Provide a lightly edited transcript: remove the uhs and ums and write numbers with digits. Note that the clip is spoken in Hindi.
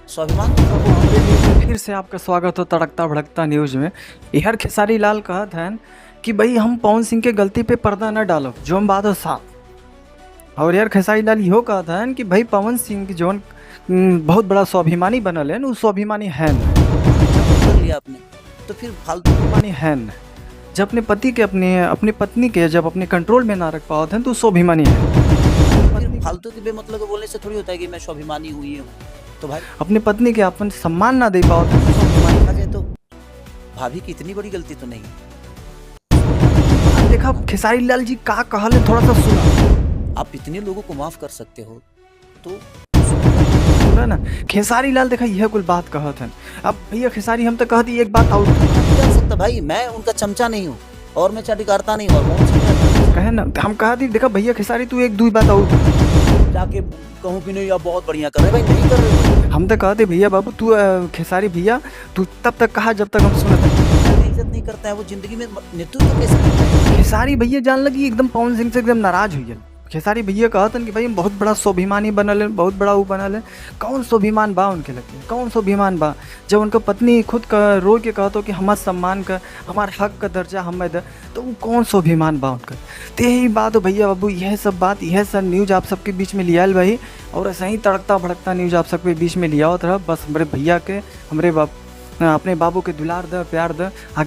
स्वाभिमान हमारे न्यूज़ में फिर से आपका स्वागत हो तड़कता भड़कता न्यूज़ में। यार खेसारी लाल कहत हैं कि भाई हम पवन सिंह के गलती पे पर्दा न डालो जो हम बात हो साफ। और यार खेसारी लाल इहो कहत हैं कि भाई पवन सिंह की जौन बहुत बड़ा स्वाभिमानी बनल है न, उ स्वाभिमानी है न, कर लिया आपने, तो फिर फालतू स्वाभिमानी है न। जब अपने पति के अपनी पत्नी के जब अपने कंट्रोल में ना रख पाओ हैं तो उ स्वाभिमानी है। फिर फालतू के बेमतलब के बोलने से थोड़ी होता है कि मैं स्वाभिमानी हुई हूँ। तो भाई अपने पत्नी के अपन सम्मान ना दे पाओ हैं तो स्वाभिमानी देखा जाए तो भाभी की इतनी बड़ी गलती तो नहीं। देखा खेसारी लाल जी का कहल है, थोड़ा सा सुना। आप इतने लोगों को माफ कर सकते हो तो सुना ना खेसारी लाल देखा यह कुल बात कहत हैं। अब भैया खेसारी हम तो कहती एक बात और नहीं कर सकता भाई, मैं उनका चमचा नहीं हूँ और मैं चाटिकारता नहीं हूँ और कहे ना हम कहती देखा भैया खेसारी तू एक दो बात और जाके कहूँ कि नहीं आप बहुत बढ़िया कर रहे भाई, नहीं कर रहे। हम तो कहते भैया बाबू तू खेसारी भैया तू तब तक कहा जब तक हम सुनते। इज्जत नहीं करता है वो, जिंदगी में नेतृत्व कैसे करता है। खेसारी भैया जान लगी एकदम पवन सिंह से एकदम नाराज हुई है। खेसारी भैया कहतन कि भाई हम बहुत बड़ा स्वाभिमानी बनल है, बहुत बड़ा वो बनल है। कौन स्वाभिमान बा उनके लगे, कौन स्वाभिमान बा जब उनका पत्नी खुद का रो के कहतो कि हमार सम्मान का हमार हक का दर्जा हमें दे, तो वो कौन स्वाभिमान बा उनका। तो यही बात हो भैया बाबू, यह सब बात यह सब न्यूज़ आप सबके बीच में लियाल भाई। और ऐसा ही तड़कता भड़कता न्यूज़ आप सबके बीच में लिया होता रहा। बस हमारे भैया के हमारे अपने बाबू के दुलार द प्यार द आगे।